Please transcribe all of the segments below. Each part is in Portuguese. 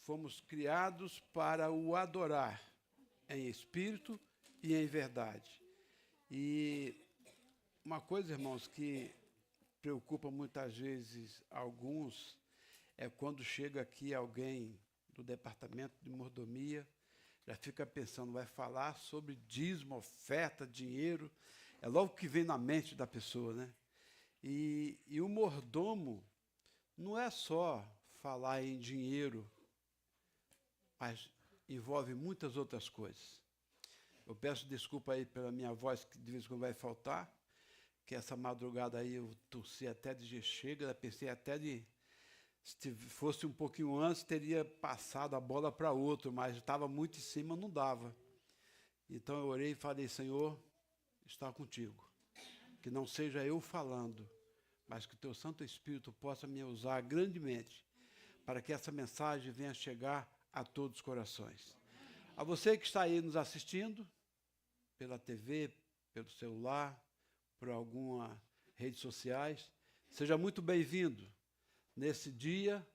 fomos criados para o adorar em espírito e em verdade. E uma coisa, irmãos, que preocupa muitas vezes alguns é quando chega aqui alguém do departamento de mordomia, já fica pensando, vai falar sobre dízimo, oferta, dinheiro, é logo que vem na mente da pessoa, né? E o mordomo não é só falar em dinheiro, mas envolve muitas outras coisas. Eu peço desculpa aí pela minha voz, que de vez em quando vai faltar, que essa madrugada aí eu torci até de chega, pensei até de, se fosse um pouquinho antes, teria passado a bola para outro, mas estava muito em cima, não dava. Então eu orei e falei, Senhor, está contigo. Que não seja eu falando, mas que o teu Santo Espírito possa me usar grandemente para que essa mensagem venha chegar a todos os corações. A você que está aí nos assistindo, pela TV, pelo celular, por algumas redes sociais, seja muito bem-vindo nesse dia,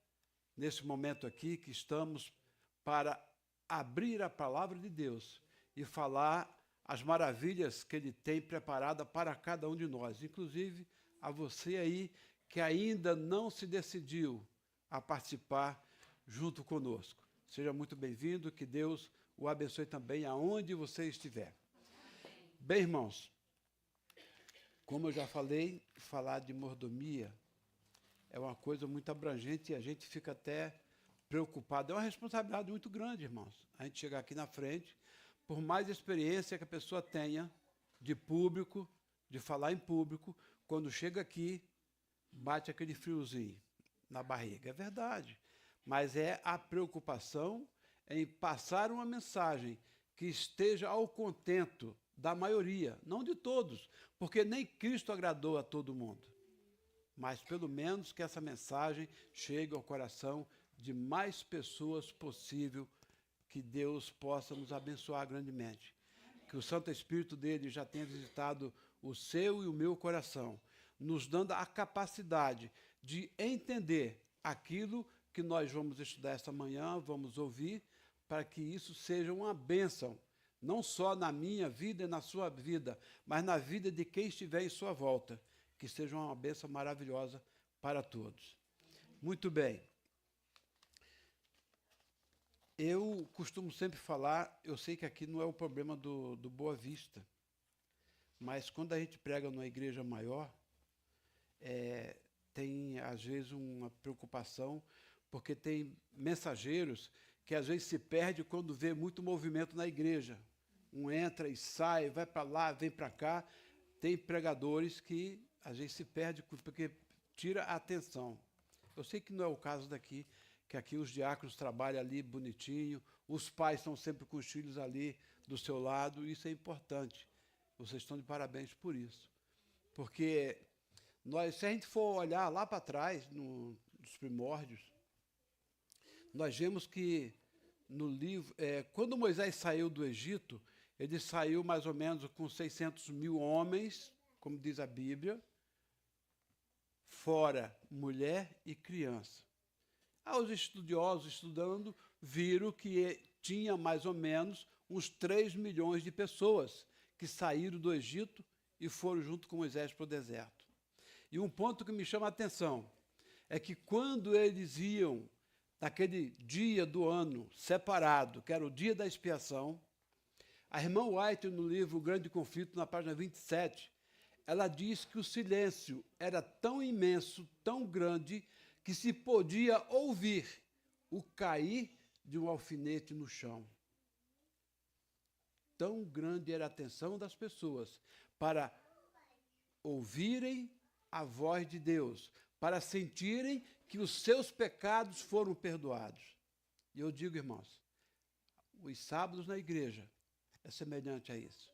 nesse momento aqui que estamos para abrir a palavra de Deus e falar as maravilhas que Ele tem preparada para cada um de nós, inclusive a você aí que ainda não se decidiu a participar junto conosco. Seja muito bem-vindo, que Deus o abençoe também aonde você estiver. Bem, irmãos, como eu já falei, falar de mordomia é uma coisa muito abrangente e a gente fica até preocupado. É uma responsabilidade muito grande, irmãos, a gente chegar aqui na frente, por mais experiência que a pessoa tenha de público, de falar em público, quando chega aqui, bate aquele friozinho na barriga. É verdade, mas é a preocupação em passar uma mensagem que esteja ao contento da maioria, não de todos, porque nem Cristo agradou a todo mundo. Mas pelo menos que essa mensagem chegue ao coração de mais pessoas possível, que Deus possa nos abençoar grandemente. Que o Santo Espírito dele já tenha visitado o seu e o meu coração, nos dando a capacidade de entender aquilo que nós vamos estudar esta manhã, vamos ouvir, para que isso seja uma bênção, não só na minha vida e na sua vida, mas na vida de quem estiver em sua volta, que seja uma bênção maravilhosa para todos. Muito bem. Eu costumo sempre falar, eu sei que aqui não é o problema do Boa Vista, mas quando a gente prega numa igreja maior, tem às vezes uma preocupação, porque tem mensageiros que às vezes se perde quando vê muito movimento na igreja. Um entra e sai, vai para lá, vem para cá. Tem pregadores que às vezes se perde porque tira a atenção. Eu sei que não é o caso daqui, que aqui os diáconos trabalham ali bonitinho, os pais estão sempre com os filhos ali do seu lado, isso é importante. Vocês estão de parabéns por isso. Porque se a gente for olhar lá para trás, nos primórdios, nós vemos que no livro, quando Moisés saiu do Egito, ele saiu mais ou menos com 600 mil homens, como diz a Bíblia, fora mulher e criança. Os estudiosos estudando viram que tinha mais ou menos uns 3 milhões de pessoas que saíram do Egito e foram junto com Moisés para o deserto. E um ponto que me chama a atenção é que quando eles iam naquele dia do ano separado, que era o dia da expiação, a irmã White, no livro O Grande Conflito, na página 27, ela diz que o silêncio era tão imenso, tão grande, que se podia ouvir o cair de um alfinete no chão. Tão grande era a atenção das pessoas para ouvirem a voz de Deus, para sentirem que os seus pecados foram perdoados. E eu digo, irmãos, os sábados na igreja é semelhante a isso.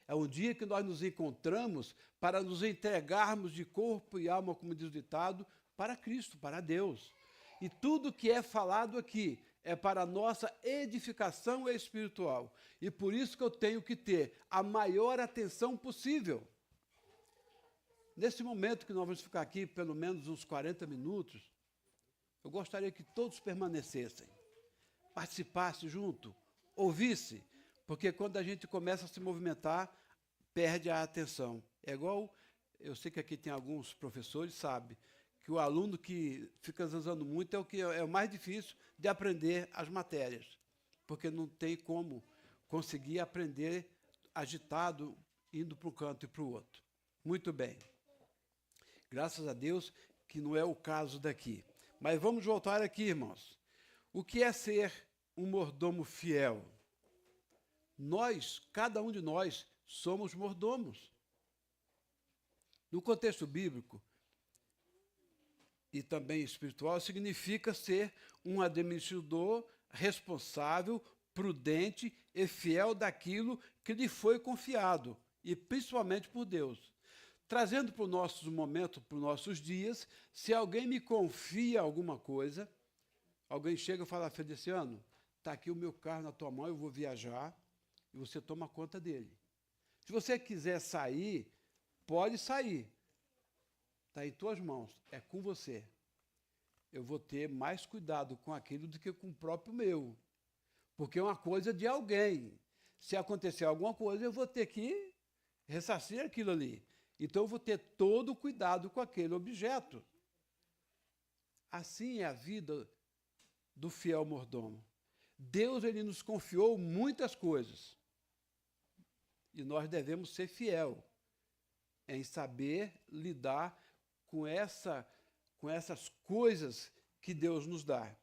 É um dia que nós nos encontramos para nos entregarmos de corpo e alma, como diz o ditado, para Cristo, para Deus. E tudo que é falado aqui é para a nossa edificação espiritual. E por isso que eu tenho que ter a maior atenção possível. Nesse momento que nós vamos ficar aqui pelo menos uns 40 minutos, eu gostaria que todos permanecessem. participasse junto, ouvisse, porque quando a gente começa a se movimentar, perde a atenção. É igual, eu sei que aqui tem alguns professores, sabe, que o aluno que fica zanzando muito é o mais difícil de aprender as matérias, porque não tem como conseguir aprender agitado, indo para um canto e para o outro. Muito bem. Graças a Deus que não é o caso daqui. Mas vamos voltar aqui, irmãos. O que é ser um mordomo fiel? Nós, cada um de nós, somos mordomos. No contexto bíblico e também espiritual, significa ser um administrador responsável, prudente e fiel daquilo que lhe foi confiado, e principalmente por Deus. Trazendo para os nossos momentos, para os nossos dias, se alguém me confia alguma coisa, alguém chega e fala, Feliciano, está aqui o meu carro na tua mão, eu vou viajar, e você toma conta dele. Se você quiser sair, pode sair. Está em tuas mãos, é com você. Eu vou ter mais cuidado com aquilo do que com o próprio meu, porque é uma coisa de alguém. Se acontecer alguma coisa, eu vou ter que ressarcir aquilo ali. Então, eu vou ter todo o cuidado com aquele objeto. Assim é a vida do fiel mordomo. Deus ele nos confiou muitas coisas. E nós devemos ser fiel em saber lidar com essas coisas que Deus nos dá.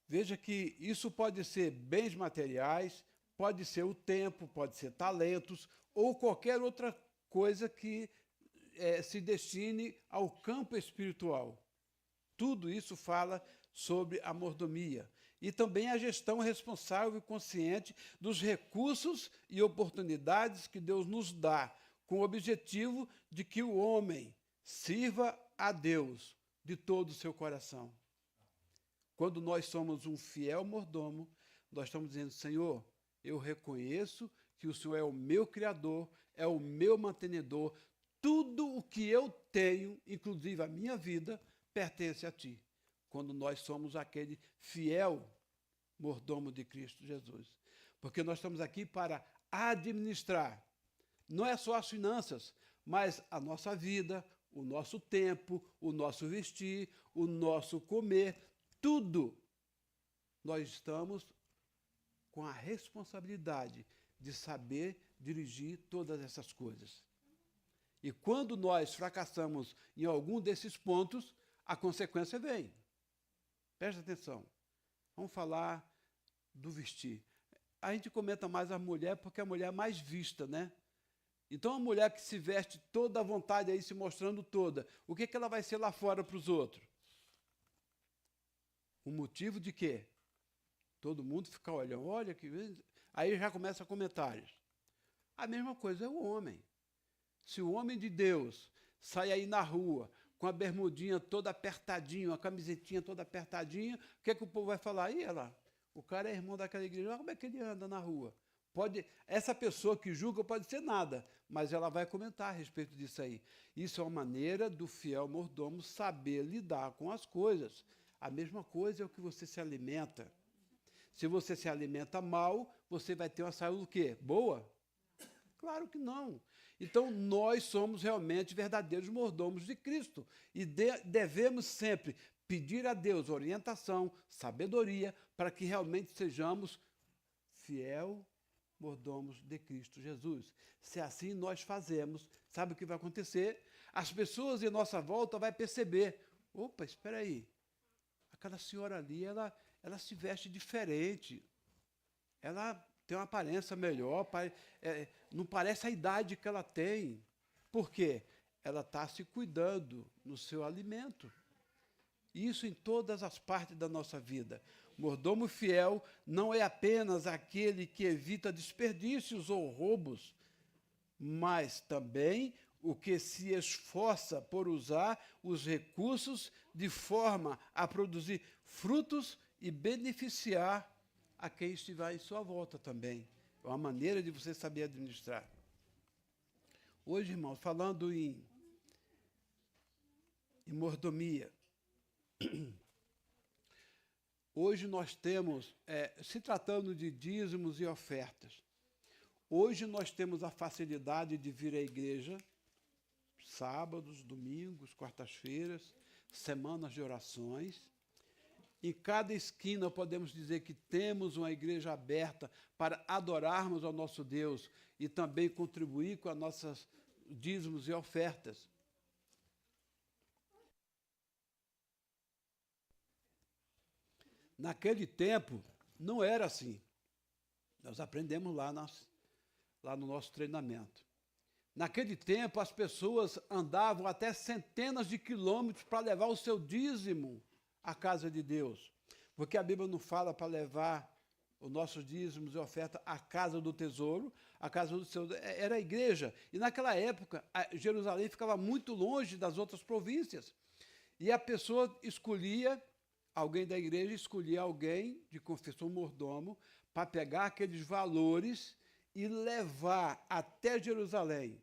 Veja que isso pode ser bens materiais, pode ser o tempo, pode ser talentos, ou qualquer outra coisa que se destine ao campo espiritual. Tudo isso fala sobre a mordomia. E também a gestão responsável e consciente dos recursos e oportunidades que Deus nos dá, com o objetivo de que o homem sirva a Deus de todo o seu coração. Quando nós somos um fiel mordomo, nós estamos dizendo, Senhor, eu reconheço que o Senhor é o meu Criador, é o meu mantenedor, tudo o que eu tenho, inclusive a minha vida, pertence a Ti. Quando nós somos aquele fiel mordomo de Cristo Jesus. Porque nós estamos aqui para administrar, não é só as finanças, mas a nossa vida, o nosso tempo, o nosso vestir, o nosso comer, tudo. Nós estamos com a responsabilidade de saber dirigir todas essas coisas. E quando nós fracassamos em algum desses pontos, a consequência vem. Presta atenção. Vamos falar do vestir. A gente comenta mais a mulher porque a mulher é mais vista, né? Então, a mulher que se veste toda à vontade, aí se mostrando toda, o que ela vai ser lá fora para os outros? O motivo de quê? Todo mundo fica olhando, olha que... Aí já começa comentários. A mesma coisa é o homem. Se o homem de Deus sai aí na rua com a bermudinha toda apertadinha, a camisetinha toda apertadinha, o que é que o povo vai falar? Aí ela, o cara é irmão daquela igreja, como é que ele anda na rua? Essa pessoa que julga pode ser nada, mas ela vai comentar a respeito disso aí. Isso é uma maneira do fiel mordomo saber lidar com as coisas. A mesma coisa é o que você se alimenta. Se você se alimenta mal, você vai ter uma saúde o quê? Boa? Claro que não. Então, nós somos realmente verdadeiros mordomos de Cristo e devemos sempre pedir a Deus orientação, sabedoria, para que realmente sejamos fiel mordomos de Cristo Jesus. Se assim nós fazemos, sabe o que vai acontecer? As pessoas em nossa volta vão perceber, opa, espera aí, aquela senhora ali, ela se veste diferente, ela tem uma aparência melhor, não parece a idade que ela tem. Por quê? Ela está se cuidando no seu alimento. Isso em todas as partes da nossa vida. Mordomo fiel não é apenas aquele que evita desperdícios ou roubos, mas também o que se esforça por usar os recursos de forma a produzir frutos e beneficiar a quem estiver em sua volta também. É uma maneira de você saber administrar. Hoje, irmãos, falando em mordomia, Hoje nós temos, se tratando de dízimos e ofertas, hoje nós temos a facilidade de vir à igreja sábados, domingos, quartas-feiras, semanas de orações. Em cada esquina podemos dizer que temos uma igreja aberta para adorarmos ao nosso Deus e também contribuir com as nossas dízimos e ofertas. Naquele tempo, não era assim. Nós aprendemos lá no nosso treinamento. Naquele tempo, as pessoas andavam até centenas de quilômetros para levar o seu dízimo à casa de Deus. Porque a Bíblia não fala para levar os nossos dízimos e oferta à casa do tesouro, a casa do seu... Era a igreja. E naquela época, Jerusalém ficava muito longe das outras províncias. E a pessoa escolhia, alguém da igreja escolhia alguém de confissão mordomo para pegar aqueles valores e levar até Jerusalém.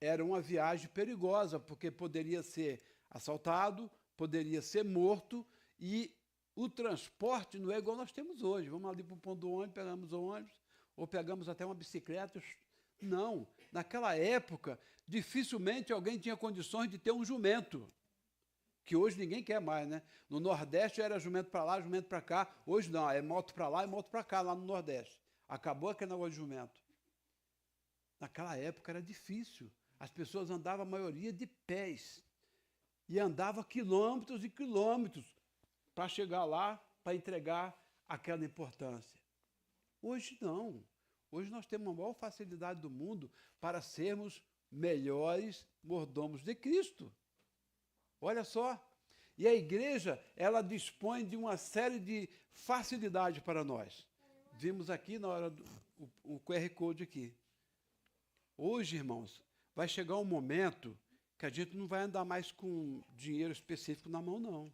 Era uma viagem perigosa, porque poderia ser assaltado, poderia ser morto, e o transporte não é igual nós temos hoje. Vamos ali para o ponto do ônibus, pegamos o ônibus, ou pegamos até uma bicicleta. Não. Naquela época, dificilmente alguém tinha condições de ter um jumento, que hoje ninguém quer mais, né? No Nordeste era jumento para lá, jumento para cá. Hoje não, é moto para lá e moto para cá, lá no Nordeste. Acabou aquele negócio de jumento. Naquela época era difícil. As pessoas andavam, a maioria, de pés. E andavam quilômetros e quilômetros para chegar lá, para entregar aquela importância. Hoje não. Hoje nós temos a maior facilidade do mundo para sermos melhores mordomos de Cristo. Olha só. E a igreja, ela dispõe de uma série de facilidades para nós. Vimos aqui na hora o QR Code aqui. Hoje, irmãos, vai chegar um momento que a gente não vai andar mais com dinheiro específico na mão, não.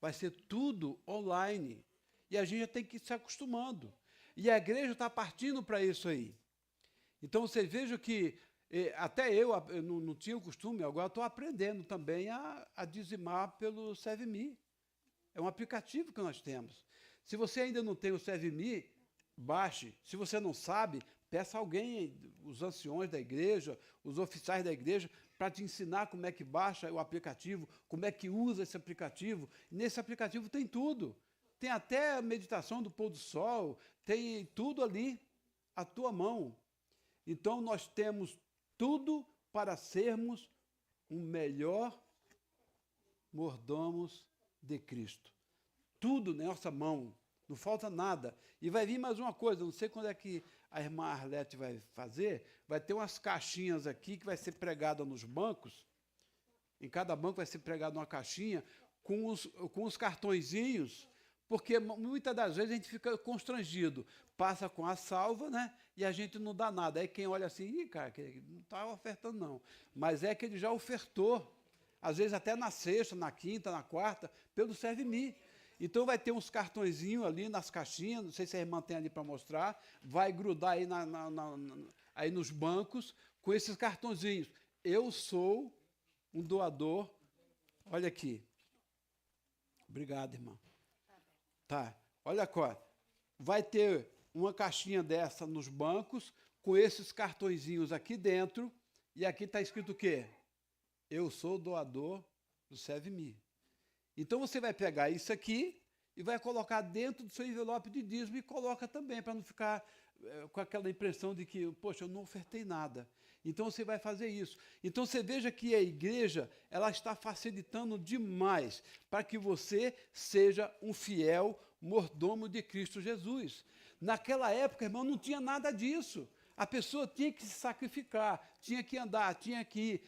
Vai ser tudo online. E a gente já tem que ir se acostumando. E a igreja está partindo para isso aí. Então, vocês vejam que até eu não tinha o costume, agora estou aprendendo também a dizimar pelo ServeMe. É um aplicativo que nós temos. Se você ainda não tem o ServeMe, baixe. Se você não sabe, peça alguém, os anciões da igreja, os oficiais da igreja, para te ensinar como é que baixa o aplicativo, como é que usa esse aplicativo. E nesse aplicativo tem tudo. Tem até a meditação do pôr do sol, tem tudo ali, à tua mão. Então, nós temos tudo para sermos um melhor mordomos de Cristo. Tudo na nossa mão, não falta nada. E vai vir mais uma coisa, não sei quando é que a irmã Arlete vai fazer, vai ter umas caixinhas aqui que vai ser pregada nos bancos, em cada banco vai ser pregada uma caixinha com os cartõezinhos, porque muitas das vezes a gente fica constrangido, passa com a salva, né, e a gente não dá nada. Aí quem olha assim, ih, cara, que não está ofertando não, mas é que ele já ofertou, às vezes até na sexta, na quinta, na quarta, pelo ServeMe. Então, vai ter uns cartõezinhos ali nas caixinhas, não sei se a irmã tem ali para mostrar, vai grudar aí, aí nos bancos com esses cartõezinhos. Eu sou um doador, olha aqui. Obrigado, irmã. Tá, olha só, vai ter uma caixinha dessa nos bancos, com esses cartõezinhos aqui dentro, e aqui está escrito o quê? Eu sou doador do ServeMe. Então, você vai pegar isso aqui e vai colocar dentro do seu envelope de dízimo e coloca também, para não ficar com aquela impressão de que, poxa, eu não ofertei nada. Então, você vai fazer isso. Então, você veja que a igreja ela está facilitando demais para que você seja um fiel mordomo de Cristo Jesus. Naquela época, irmão, não tinha nada disso. A pessoa tinha que se sacrificar, tinha que andar, tinha que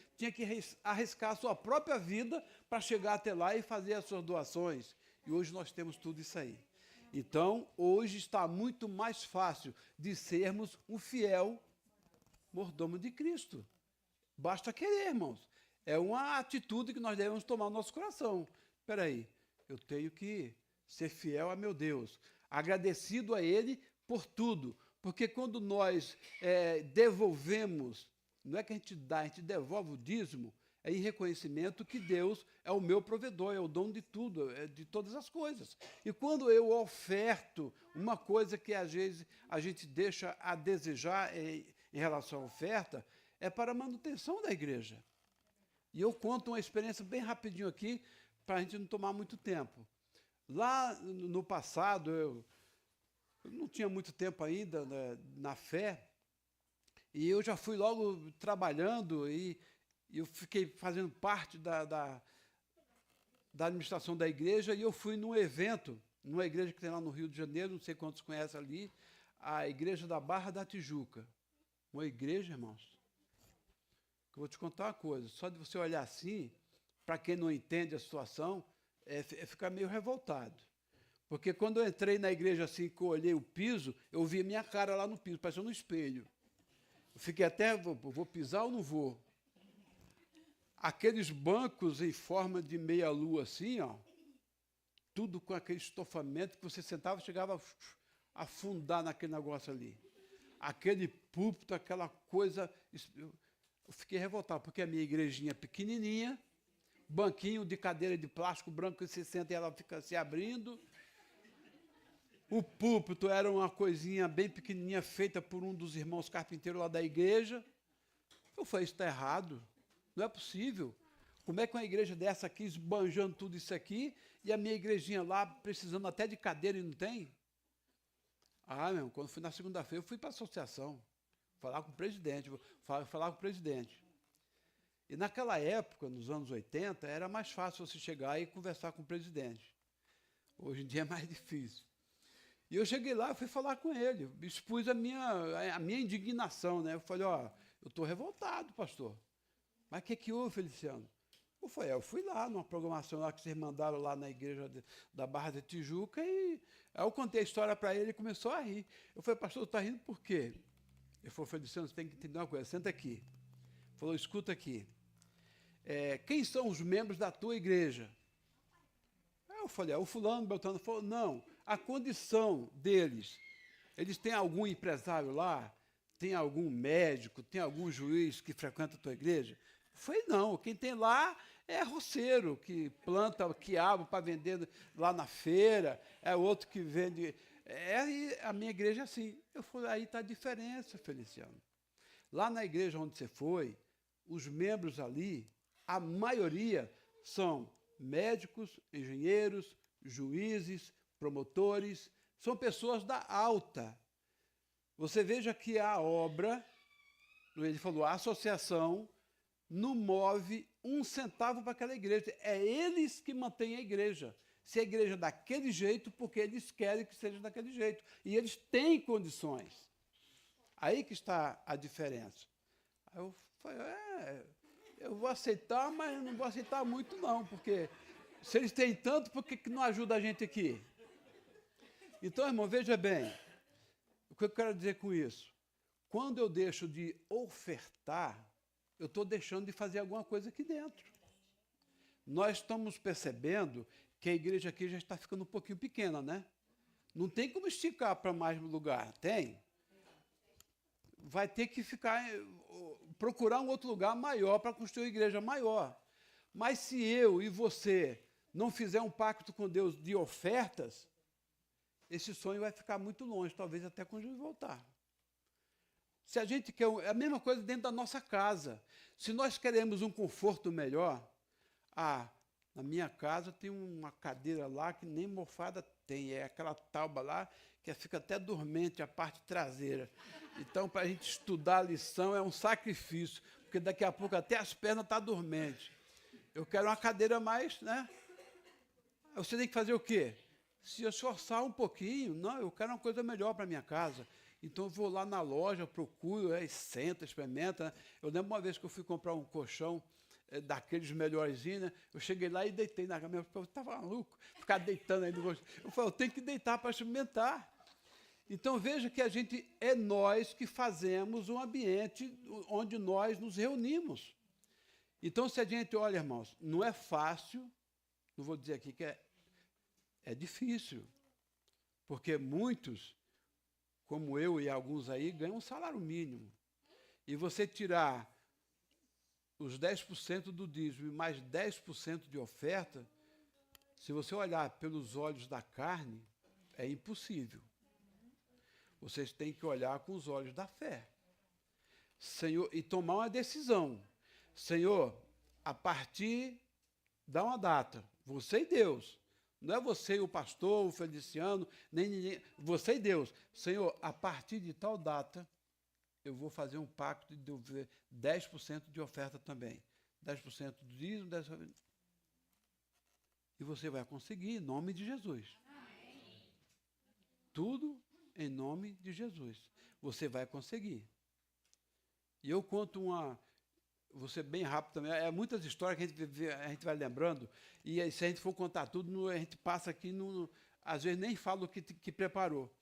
arriscar a sua própria vida para chegar até lá e fazer as suas doações. E hoje nós temos tudo isso aí. Então, hoje está muito mais fácil de sermos um fiel mordomo de Cristo. Basta querer, irmãos. É uma atitude que nós devemos tomar no nosso coração. Espera aí, eu tenho que ser fiel a meu Deus, agradecido a Ele por tudo. Porque quando nós devolvemos, não é que a gente dá, a gente devolve o dízimo, é em reconhecimento que Deus é o meu provedor, é o dono de tudo, é de todas as coisas. E quando eu oferto uma coisa que às vezes a gente deixa a desejar em relação à oferta, é para a manutenção da igreja. E eu conto uma experiência bem rapidinho aqui, para a gente não tomar muito tempo. Lá no passado, eu não tinha muito tempo ainda, né, na fé, e eu já fui logo trabalhando e eu fiquei fazendo parte da administração da igreja, e eu fui num evento, numa igreja que tem lá no Rio de Janeiro, não sei quantos conhecem ali, a igreja da Barra da Tijuca. Uma igreja, irmãos, que eu vou te contar uma coisa, só de você olhar assim, para quem não entende a situação, é ficar meio revoltado. Porque quando eu entrei na igreja assim, que eu olhei o piso, eu vi a minha cara lá no piso, parecendo um espelho. Eu fiquei até, vou pisar ou não vou? Aqueles bancos em forma de meia-lua assim, ó, tudo com aquele estofamento que você sentava, chegava a afundar naquele negócio ali. Aquele púlpito, aquela coisa... Eu fiquei revoltado, porque a minha igrejinha pequenininha, banquinho de cadeira de plástico branco que você senta e ela fica se abrindo. O púlpito era uma coisinha bem pequenininha, feita por um dos irmãos carpinteiros lá da igreja. Eu falei, isso está errado, não é possível. Como é que uma igreja dessa aqui, esbanjando tudo isso aqui, e a minha igrejinha lá, precisando até de cadeira e não tem? Ah, meu, quando fui na segunda-feira, eu fui para a associação, falar com o presidente, falar com o presidente. E naquela época, nos anos 80, era mais fácil você chegar e conversar com o presidente. Hoje em dia é mais difícil. E eu cheguei lá e fui falar com ele, expus a minha indignação, né? Eu falei, ó, eu estou revoltado, pastor. Mas o que houve, Feliciano? Eu fui lá numa programação lá que vocês mandaram lá na igreja da Barra da Tijuca e aí eu contei a história para ele e começou a rir. Eu falei, pastor, está rindo por quê? Ele falou, Feliciano, você tem que entender uma coisa, senta aqui. Ele falou, escuta aqui. Quem são os membros da tua igreja? Eu falei, o fulano, Beltrano, falou, não, a condição deles, eles têm algum empresário lá, tem algum médico, tem algum juiz que frequenta a tua igreja? Eu falei, não, quem tem lá é roceiro, que planta quiabo para vender lá na feira, é outro que vende... a minha igreja é assim. Eu falei, aí está a diferença, Feliciano. Lá na igreja onde você foi, os membros ali, a maioria são médicos, engenheiros, juízes, promotores, são pessoas da alta. Você veja que a obra, ele falou, a associação não move um centavo para aquela igreja. É eles que mantêm a igreja. Se a igreja é daquele jeito, porque eles querem que seja daquele jeito. E eles têm condições. Aí que está a diferença. Aí eu falei, eu vou aceitar, mas não vou aceitar muito não, porque se eles têm tanto, por que não ajuda a gente aqui? Então, irmão, veja bem, o que eu quero dizer com isso? Quando eu deixo de ofertar, eu estou deixando de fazer alguma coisa aqui dentro. Nós estamos percebendo que a igreja aqui já está ficando um pouquinho pequena, né? Não tem como esticar para mais lugar, tem? Vai ter que procurar um outro lugar maior para construir uma igreja maior. Mas se eu e você não fizer um pacto com Deus de ofertas, esse sonho vai ficar muito longe, talvez até quando Jesus voltar. Se a gente quer, é a mesma coisa dentro da nossa casa. Se nós queremos um conforto melhor, na minha casa tem uma cadeira lá que nem mofada tem, é aquela tauba lá que fica até dormente a parte traseira. Então, para a gente estudar a lição é um sacrifício, porque daqui a pouco até as pernas estão dormentes. Eu quero uma cadeira mais, né? Você tem que fazer o quê? Se esforçar um pouquinho, não, eu quero uma coisa melhor para a minha casa. Então, eu vou lá na loja, procuro, senta, experimenta. Né? Eu lembro uma vez que eu fui comprar um colchão daqueles melhorzinhos, né? Eu cheguei lá e deitei na cama. Eu estava maluco, ficar deitando aí no colchão. Eu falei, eu tenho que deitar para experimentar. Então, veja que é nós que fazemos um ambiente onde nós nos reunimos. Então, se a gente olha, irmãos, não é fácil, não vou dizer aqui que é difícil, porque muitos, como eu e alguns aí, ganham um salário mínimo. E você tirar os 10% do dízimo e mais 10% de oferta, se você olhar pelos olhos da carne, é impossível. Vocês têm que olhar com os olhos da fé. Senhor, e tomar uma decisão. Senhor, a partir, dá uma data, você e Deus. Não é você e o pastor, o Feliciano, nem ninguém, você e Deus. Senhor, a partir de tal data, eu vou fazer um pacto de 10% de oferta também. 10% do dízimo, 10%. E você vai conseguir, em nome de Jesus. Amém. Tudo em nome de Jesus. Você vai conseguir. E eu conto vou ser bem rápido também, muitas histórias que a gente vai lembrando, e se a gente for contar tudo, a gente passa aqui, às vezes nem fala o que preparou.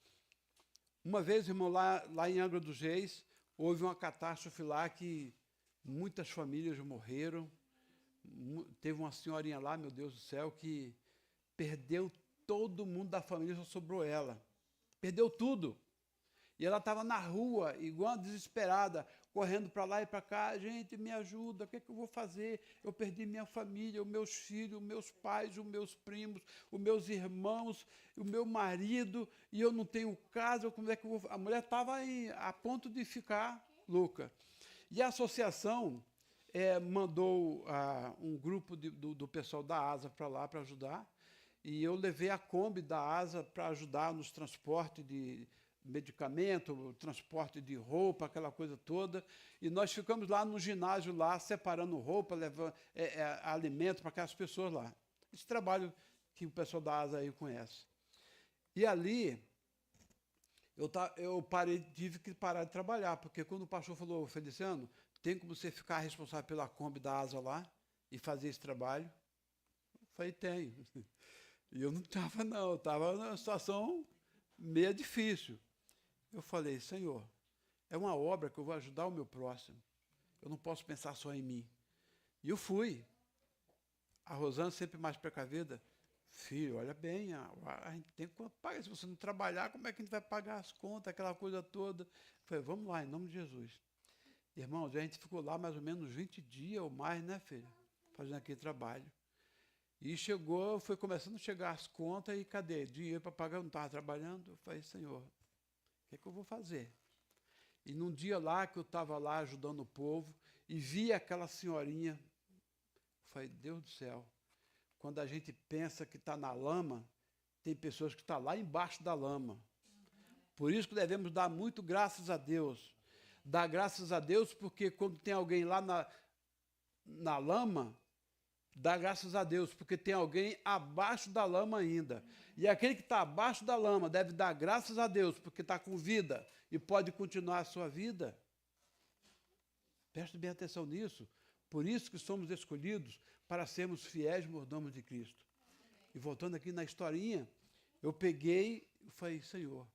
Uma vez, irmão, lá em Angra dos Reis, houve uma catástrofe lá que muitas famílias morreram. Teve uma senhorinha lá, meu Deus do céu, que perdeu todo mundo da família, só sobrou ela. Perdeu tudo. E ela estava na rua, igual uma desesperada, correndo para lá e para cá. Gente, me ajuda, o que é que eu vou fazer? Eu perdi minha família, os meus filhos, os meus pais, os meus primos, os meus irmãos, o meu marido, e eu não tenho casa, como é que eu vou? A mulher estava a ponto de ficar louca. E a associação mandou um grupo do pessoal da ASA para lá para ajudar, e eu levei a Kombi da ASA para ajudar nos transportes de medicamento, transporte de roupa, aquela coisa toda, e nós ficamos lá no ginásio, lá, separando roupa, levando alimento para aquelas pessoas lá. Esse trabalho que o pessoal da ASA aí conhece. E ali, tive que parar de trabalhar, porque quando o pastor falou, Feliciano, tem como você ficar responsável pela Kombi da ASA lá e fazer esse trabalho? Eu falei, tenho. E eu não estava, não, eu estava numa situação meio difícil. Eu falei, Senhor, é uma obra que eu vou ajudar o meu próximo. Eu não posso pensar só em mim. E eu fui. A Rosana, sempre mais precavida, filho, olha bem, a gente tem que pagar. Se você não trabalhar, como é que a gente vai pagar as contas, aquela coisa toda? Eu falei, vamos lá, em nome de Jesus. Irmãos, a gente ficou lá mais ou menos 20 dias ou mais, né, filha? Fazendo aquele trabalho. E foi começando a chegar as contas e cadê? Dinheiro para pagar, eu não estava trabalhando. Eu falei, Senhor, o que eu vou fazer? E num dia lá que eu estava lá ajudando o povo e vi aquela senhorinha, eu falei, Deus do céu, quando a gente pensa que está na lama, tem pessoas que estão lá embaixo da lama. Por isso que devemos dar muito graças a Deus. Dar graças a Deus porque quando tem alguém lá na lama, dá graças a Deus, porque tem alguém abaixo da lama ainda. E aquele que está abaixo da lama deve dar graças a Deus, porque está com vida e pode continuar a sua vida. Preste bem atenção nisso. Por isso que somos escolhidos para sermos fiéis mordomos de Cristo. E voltando aqui na historinha, eu peguei e falei, Senhor,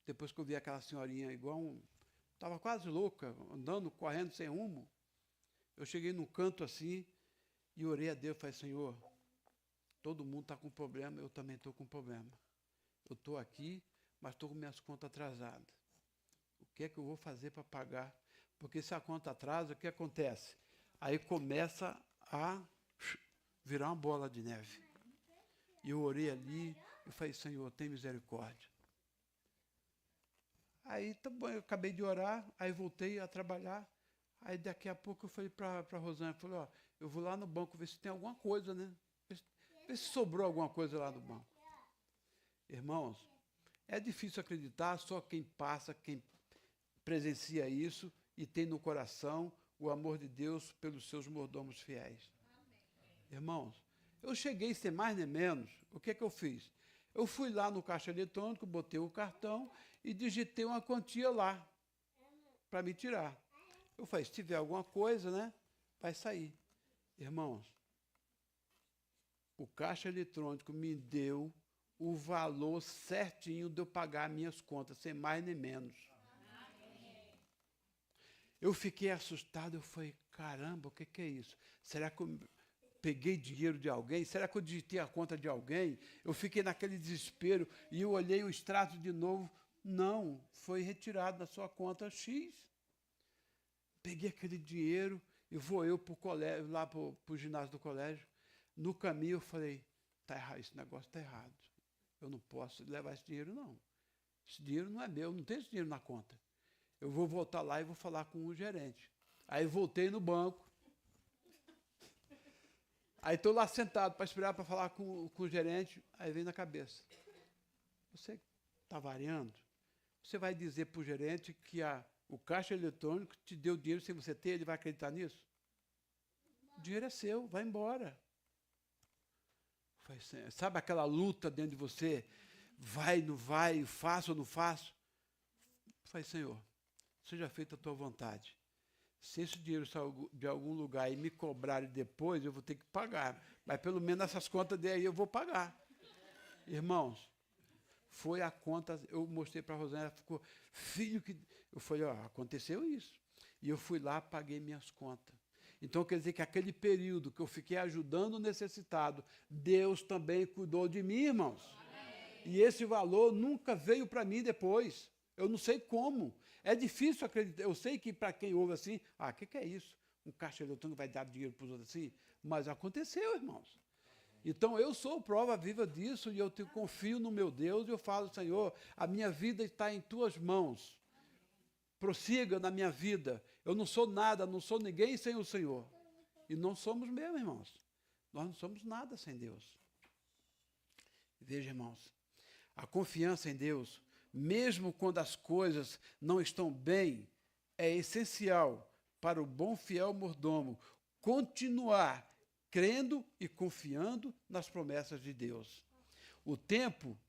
depois que eu vi aquela senhorinha estava quase louca, andando, correndo sem rumo, eu cheguei num canto assim, e orei a Deus, falei, Senhor, todo mundo está com problema, eu também estou com problema. Eu estou aqui, mas estou com minhas contas atrasadas. O que é que eu vou fazer para pagar? Porque se a conta atrasa, o que acontece? Aí começa a virar uma bola de neve. E eu orei ali, e falei, Senhor, tem misericórdia. Aí, tá bom, eu acabei de orar, aí voltei a trabalhar. Aí daqui a pouco eu falei para a Rosana, falei, eu vou lá no banco ver se tem alguma coisa, né? Ver se sobrou alguma coisa lá no banco. Irmãos, é difícil acreditar, só quem passa, quem presencia isso e tem no coração o amor de Deus pelos seus mordomos fiéis. Irmãos, eu cheguei sem mais nem menos, o que é que eu fiz? Eu fui lá no caixa eletrônico, botei o cartão e digitei uma quantia lá para me tirar. Eu falei, se tiver alguma coisa, né, vai sair. Irmãos, o caixa eletrônico me deu o valor certinho de eu pagar minhas contas, sem mais nem menos. Eu fiquei assustado, eu falei, caramba, o que é isso? Será que eu peguei dinheiro de alguém? Será que eu digitei a conta de alguém? Eu fiquei naquele desespero e eu olhei o extrato de novo. Não, foi retirado da sua conta X. Peguei aquele dinheiro E vou eu para o colégio, lá para o ginásio do colégio. No caminho eu falei, tá errado, esse negócio está errado. Eu não posso levar esse dinheiro, não. Esse dinheiro não é meu, não tem esse dinheiro na conta. Eu vou voltar lá e vou falar com o gerente. Aí voltei no banco. Aí estou lá sentado para esperar para falar com o gerente. Aí vem na cabeça. Você está variando? Você vai dizer para o gerente que o caixa eletrônico te deu dinheiro sem você ter, ele vai acreditar nisso? O dinheiro é seu, vai embora. Sabe aquela luta dentro de você? Vai, não vai, faço ou não faço? Falei, Senhor, seja feita a tua vontade. Se esse dinheiro sair de algum lugar e me cobrarem depois, eu vou ter que pagar. Mas pelo menos essas contas daí eu vou pagar. Irmãos, foi a conta, eu mostrei para a Rosana, ela ficou, filho, que... Eu falei, ó, aconteceu isso. E eu fui lá, paguei minhas contas. Então, quer dizer que aquele período que eu fiquei ajudando o necessitado, Deus também cuidou de mim, irmãos. Amém. E esse valor nunca veio para mim depois. Eu não sei como. É difícil acreditar. Eu sei que para quem ouve assim, o que é isso? Um caixa eletrônico vai dar dinheiro para os outros assim? Mas aconteceu, irmãos. Então, eu sou prova viva disso e eu confio no meu Deus e eu falo, Senhor, a minha vida está em tuas mãos. Prossiga na minha vida. Eu não sou nada, não sou ninguém sem o Senhor. E não somos mesmo, irmãos. Nós não somos nada sem Deus. Veja, irmãos, a confiança em Deus, mesmo quando as coisas não estão bem, é essencial para o bom fiel mordomo continuar crendo e confiando nas promessas de Deus. O tempo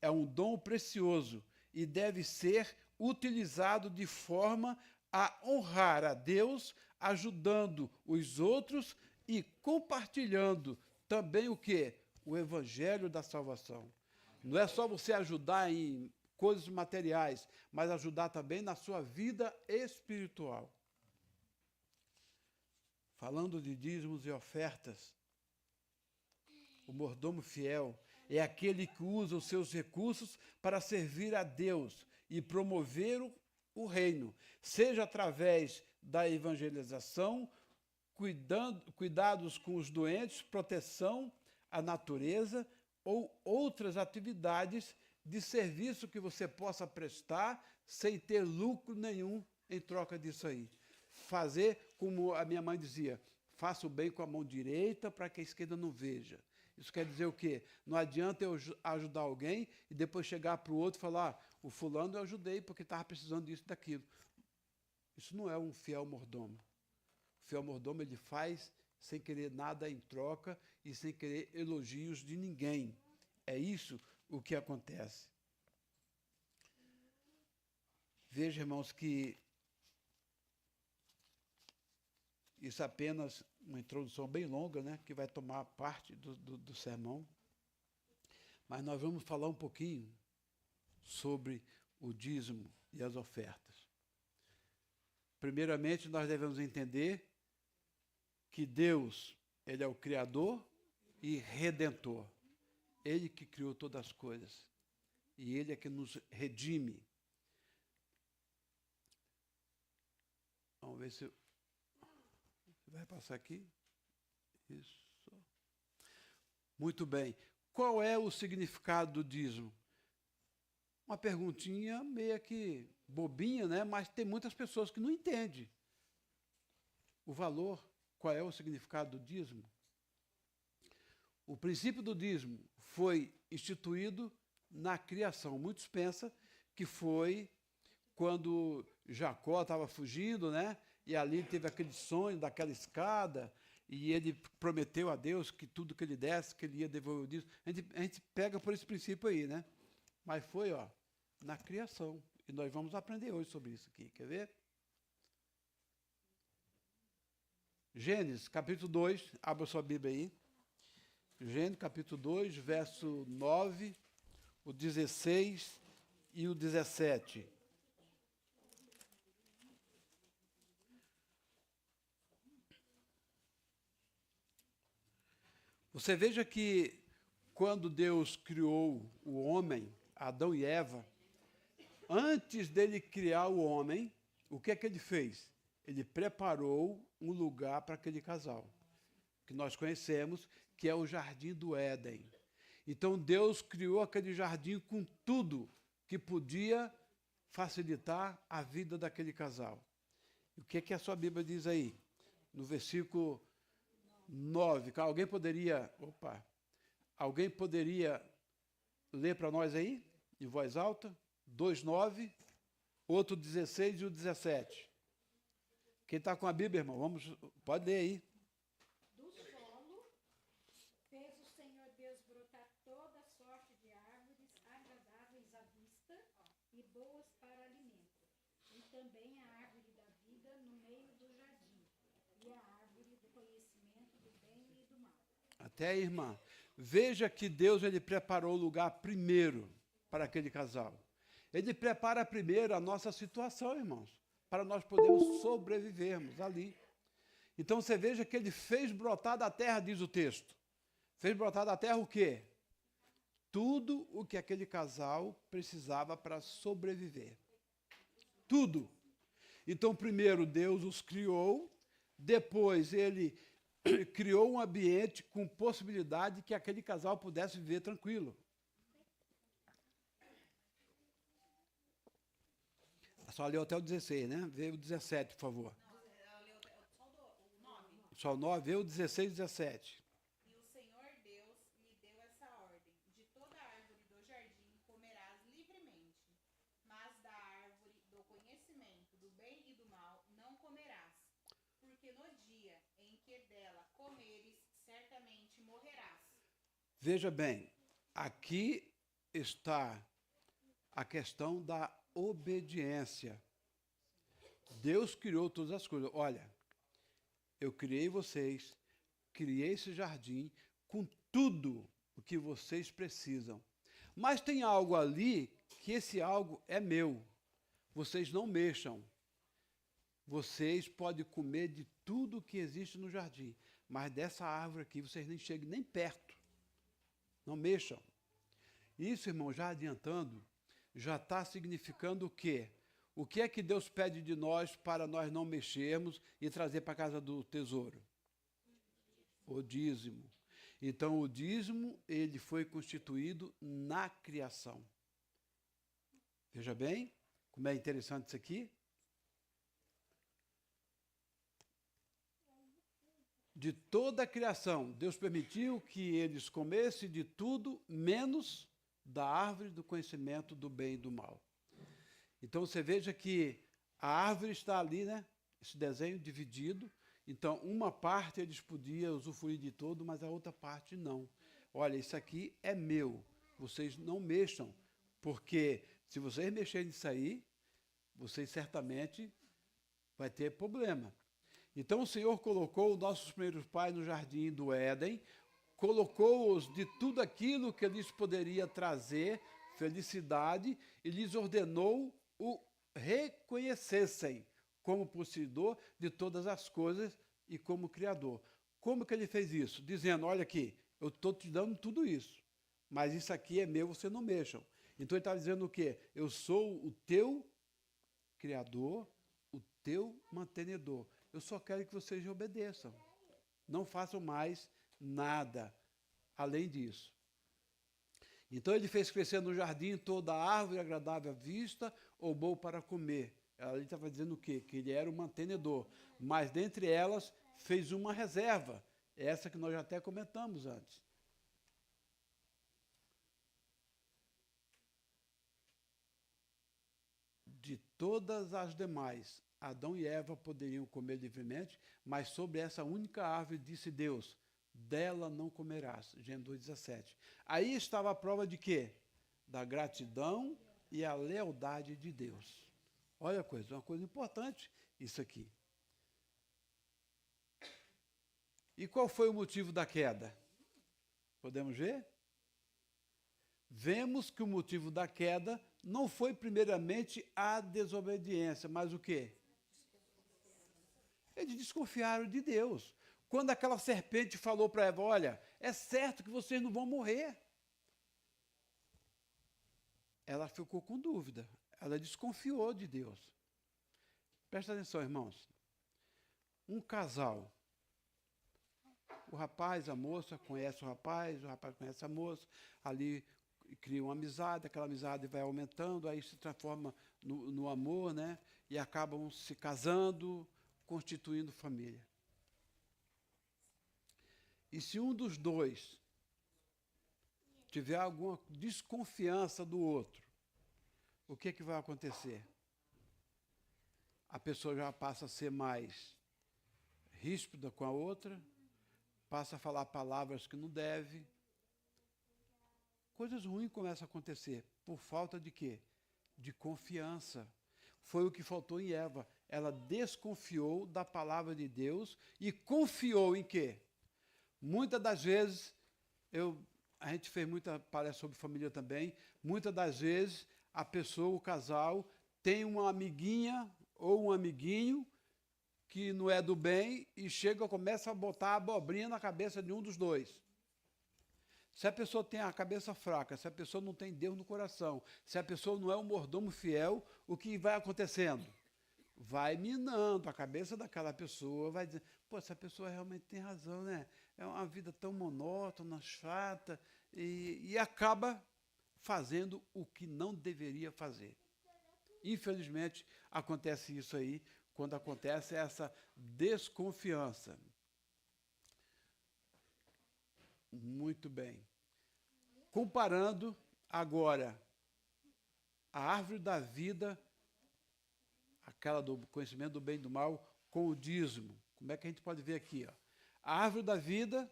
é um dom precioso e deve ser utilizado de forma a honrar a Deus, ajudando os outros e compartilhando também o quê? O evangelho da salvação. Não é só você ajudar em coisas materiais, mas ajudar também na sua vida espiritual. Falando de dízimos e ofertas, o mordomo fiel é aquele que usa os seus recursos para servir a Deus e promover o reino, seja através da evangelização, cuidados com os doentes, proteção à natureza ou outras atividades de serviço que você possa prestar sem ter lucro nenhum em troca disso aí. Fazer, como a minha mãe dizia, faça o bem com a mão direita para que a esquerda não veja. Isso quer dizer o quê? Não adianta eu ajudar alguém e depois chegar para o outro e falar, o fulano eu ajudei porque estava precisando disso e daquilo. Isso não é um fiel mordomo. O fiel mordomo ele faz sem querer nada em troca e sem querer elogios de ninguém. É isso o que acontece. Veja, irmãos, que isso é apenas uma introdução bem longa, né, que vai tomar parte do sermão. Mas nós vamos falar um pouquinho sobre o dízimo e as ofertas. Primeiramente, nós devemos entender que Deus, Ele é o Criador e Redentor. Ele que criou todas as coisas. E Ele é que nos redime. Vamos ver se... Vai passar aqui? Isso. Muito bem. Qual é o significado do dízimo? Uma perguntinha meio que bobinha, né? Mas tem muitas pessoas que não entendem o valor. Qual é o significado do dízimo? O princípio do dízimo foi instituído na criação. Muitos pensam que foi quando Jacó estava fugindo, né? E ali teve aquele sonho daquela escada, e ele prometeu a Deus que tudo que ele desse, que ele ia devolver o dízimo. A gente pega por esse princípio aí, né? Mas foi, na criação. E nós vamos aprender hoje sobre isso aqui. Quer ver? Gênesis, capítulo 2, abra sua Bíblia aí. Gênesis, capítulo 2, verso 9, o 16 e o 17. Você veja que quando Deus criou o homem, Adão e Eva, antes dele criar o homem, o que é que ele fez? Ele preparou um lugar para aquele casal, que nós conhecemos, que é o Jardim do Éden. Então, Deus criou aquele jardim com tudo que podia facilitar a vida daquele casal. O que é que a sua Bíblia diz aí? No versículo 9. Alguém poderia ler para nós aí, em voz alta? 2:9, outro 16 e o 17. Quem está com a Bíblia, irmão, pode ler aí. Do solo fez o Senhor Deus brotar toda sorte de árvores agradáveis à vista e boas para alimento, e também a árvore da vida no meio do jardim, e a árvore do conhecimento do bem e do mal. Até aí, irmã. Veja que Deus ele preparou o lugar primeiro para aquele casal. Ele prepara primeiro a nossa situação, irmãos, para nós podermos sobrevivermos ali. Então você veja que ele fez brotar da terra, diz o texto. Fez brotar da terra o quê? Tudo o que aquele casal precisava para sobreviver. Tudo. Então, primeiro Deus os criou, depois ele criou um ambiente com possibilidade que aquele casal pudesse viver tranquilo. Só leu até o 16, né? Vê o 17, por favor. Só o 9, vê o 16 e 17. E o Senhor Deus lhe deu essa ordem: de toda árvore do jardim comerás livremente, mas da árvore do conhecimento do bem e do mal não comerás, porque no dia em que dela comeres, certamente morrerás. Veja bem, aqui está a questão da obediência. Deus criou todas as coisas. Olha, eu criei vocês, criei esse jardim com tudo o que vocês precisam. Mas tem algo ali que esse algo é meu. Vocês não mexam. Vocês podem comer de tudo que existe no jardim, mas dessa árvore aqui vocês nem chegam nem perto. Não mexam. Isso, irmão, já adiantando, já está significando o quê? O que é que Deus pede de nós para nós não mexermos e trazer para a casa do tesouro? O dízimo. Então, o dízimo, ele foi constituído na criação. Veja bem, como é interessante isso aqui. De toda a criação, Deus permitiu que eles comessem de tudo, menos da árvore do conhecimento do bem e do mal. Então, você veja que a árvore está ali, né? Esse desenho dividido. Então, uma parte eles podiam usufruir de todo, mas a outra parte não. Olha, isso aqui é meu. Vocês não mexam, porque se vocês mexerem nisso aí, vocês certamente vai ter problema. Então, o Senhor colocou os nossos primeiros pais no jardim do Éden, colocou-os de tudo aquilo que lhes poderia trazer felicidade e lhes ordenou o reconhecessem como possuidor de todas as coisas e como Criador. Como que ele fez isso? Dizendo, olha aqui, eu estou te dando tudo isso, mas isso aqui é meu, você não mexam. Então ele está dizendo o quê? Eu sou o teu Criador, o teu mantenedor. Eu só quero que vocês obedeçam. Não façam mais nada além disso. Então ele fez crescer no jardim toda a árvore agradável à vista ou boa para comer. Ele estava dizendo o quê? Que ele era o mantenedor. Mas dentre elas fez uma reserva. Essa que nós já até comentamos antes. De todas as demais, Adão e Eva poderiam comer livremente, mas sobre essa única árvore disse Deus, dela não comerás. Gênesis 2:17. Aí estava a prova de quê? Da gratidão e a lealdade de Deus. Olha a coisa, uma coisa importante isso aqui. E qual foi o motivo da queda? Podemos ver? Vemos que o motivo da queda não foi primeiramente a desobediência, mas o quê? Eles desconfiaram de Deus. Quando aquela serpente falou para Eva, olha, é certo que vocês não vão morrer. Ela ficou com dúvida. Ela desconfiou de Deus. Presta atenção, irmãos. um casal. O rapaz, a moça, conhece o rapaz conhece a moça, ali cria uma amizade, aquela amizade vai aumentando, aí se transforma no amor, né? E acabam se casando, constituindo família. E se um dos dois tiver alguma desconfiança do outro, o que vai acontecer? A pessoa já passa a ser mais ríspida com a outra, passa a falar palavras que não deve. Coisas ruins começam a acontecer. Por falta de quê? De confiança. Foi o que faltou em Eva. Ela desconfiou da palavra de Deus e confiou em quê? Muitas das vezes, a gente fez muita palestra sobre família também, muitas das vezes a pessoa, o casal, tem uma amiguinha ou um amiguinho que não é do bem e começa a botar abobrinha na cabeça de um dos dois. Se a pessoa tem a cabeça fraca, se a pessoa não tem Deus no coração, se a pessoa não é um mordomo fiel, o que vai acontecendo? Vai minando a cabeça daquela pessoa, vai dizer, pô, essa pessoa realmente tem razão, né? É uma vida tão monótona, chata, e acaba fazendo o que não deveria fazer. Infelizmente, acontece isso aí, quando acontece essa desconfiança. Muito bem. Comparando agora a árvore da vida, aquela do conhecimento do bem e do mal, com o dízimo. Como é que a gente pode ver aqui? Ó? A árvore da vida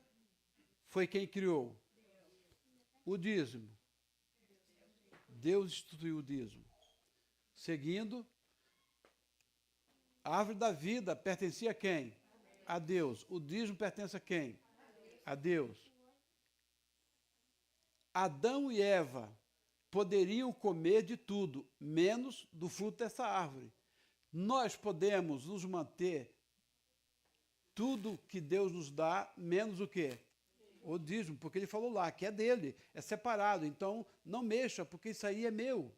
foi quem criou? O dízimo. Deus instituiu o dízimo. Seguindo, a árvore da vida pertencia a quem? A Deus. O dízimo pertence a quem? A Deus. Adão e Eva poderiam comer de tudo, menos do fruto dessa árvore. Nós podemos nos manter tudo que Deus nos dá, menos o quê? O dízimo, porque ele falou lá que é dele, é separado. Então, não mexa, porque isso aí é meu.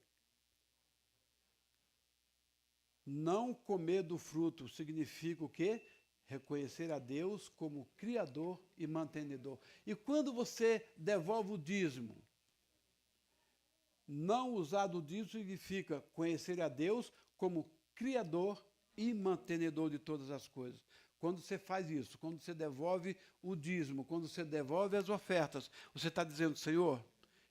Não comer do fruto significa o quê? Reconhecer a Deus como Criador e mantenedor. E quando você devolve o dízimo, não usar do dízimo significa conhecer a Deus como Criador e mantenedor de todas as coisas. Quando você faz isso, quando você devolve o dízimo, quando você devolve as ofertas, você está dizendo, Senhor,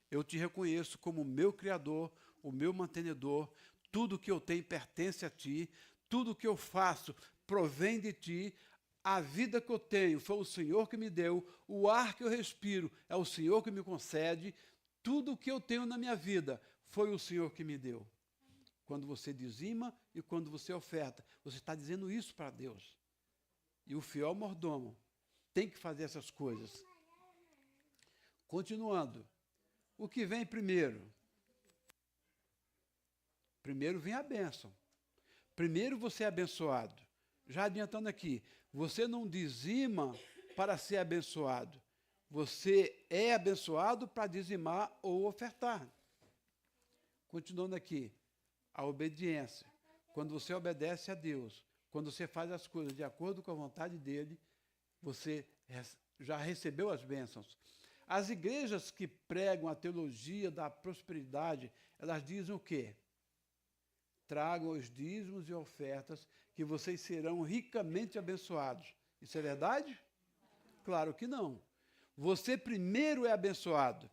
eu te reconheço como meu Criador, o meu mantenedor, tudo que eu tenho pertence a ti, tudo que eu faço provém de ti, a vida que eu tenho foi o Senhor que me deu, o ar que eu respiro é o Senhor que me concede, tudo que eu tenho na minha vida foi o Senhor que me deu. Quando você dizima e quando você oferta, você está dizendo isso para Deus. E o fiel mordomo tem que fazer essas coisas. Continuando, o que vem primeiro? Primeiro vem a bênção. Primeiro você é abençoado. Já adiantando aqui, você não dizima para ser abençoado. Você é abençoado para dizimar ou ofertar. Continuando aqui, a obediência. Quando você obedece a Deus, quando você faz as coisas de acordo com a vontade dele, você já recebeu as bênçãos. As igrejas que pregam a teologia da prosperidade, elas dizem o quê? Tragam os dízimos e ofertas que vocês serão ricamente abençoados. Isso é verdade? Claro que não. Você primeiro é abençoado,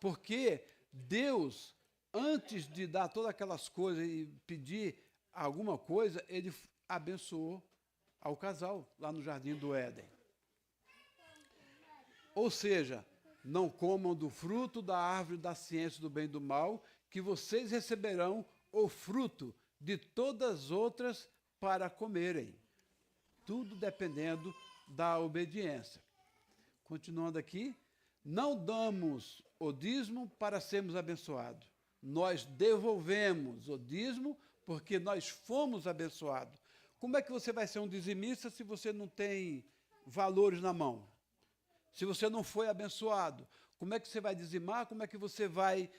porque Deus, antes de dar todas aquelas coisas e pedir alguma coisa, ele abençoou ao casal lá no Jardim do Éden. Ou seja, não comam do fruto da árvore da ciência do bem e do mal, que vocês receberão o fruto de todas as outras para comerem. Tudo dependendo da obediência. Continuando aqui, não damos o dízimo para sermos abençoados. Nós devolvemos o dízimo porque nós fomos abençoados. Como é que você vai ser um dizimista se você não tem valores na mão? Se você não foi abençoado, como é que você vai dizimar? Como é que você vai